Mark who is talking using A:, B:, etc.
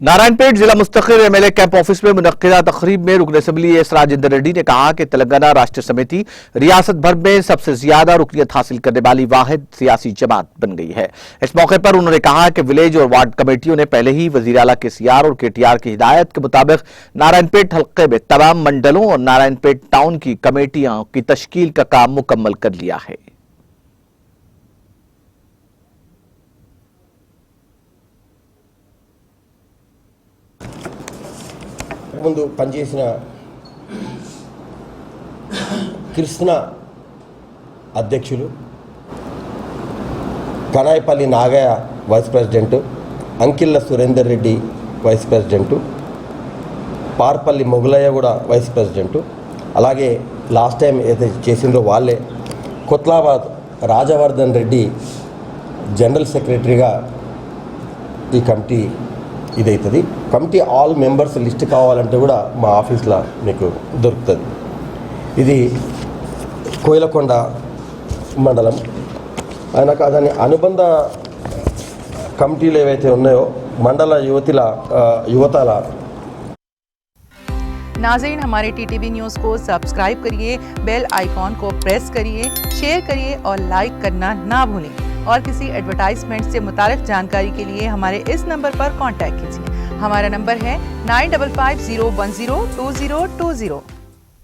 A: नारायणपेट जिला मुस्तकिल MLA camp office में मुनक्किदा तकरीब में रुकन असम्बली एस राजेंद्र रेड्डी ने कहा कि तेलंगाना राष्ट्र समिति रियासत भर में सबसे ज्यादा रुकनियत हासिल करने वाली वाहिद सियासी जमात बन गई है। इस मौके पर उन्होंने कहा कि विलेज और वार्ड कमेटियों ने पहले ही वजीर आला केसीआर और केटीआर की हिदायत के मुताबिक नारायणपेट हल्के में तमाम मंडलों और नारायणपेट टाउन की कमेटियों की तश्कील का काम मुकम्मल कर लिया है।
B: ముందు పనిచేసిన కృష్ణ అధ్యక్షులు, Kanayapalli Nagayya vice president, Ankilla Surender Reddy vice president, Parpalli Mogalaiah కూడా వైస్ ప్రెసిడెంట్, అలాగే లాస్ట్ టైం ఏదైతే చేసిందో వాళ్ళే కొత్లాబాద్ రాజవర్ధన్ రెడ్డి జనరల్ సెక్రటరీగా ఈ కమిటీ ఇదవుతుంది. కమిటీ ఆల్ మెంబర్స్ లిస్ట్ కావాలంటే కూడా మా ఆఫీస్లో మీకు దొరుకుతుంది. ఇది కోయిలకొండ మండలం అయినాక దాని అనుబంధ కమిటీలు ఏవైతే ఉన్నాయో మండల యువతల
C: नाज़रीन, हमारे टीटीवी न्यूज़ को सब्सक्राइब करिए, बेल आइकॉन को प्रेस करिए, शेयर करिए और लाइक करना ना भूलें। और किसी एडवर्टाइजमेंट से मुताल्लिक़ जानकारी के लिए हमारे इस नंबर पर कांटेक्ट कीजिए। हमारा नंबर है 9550102020।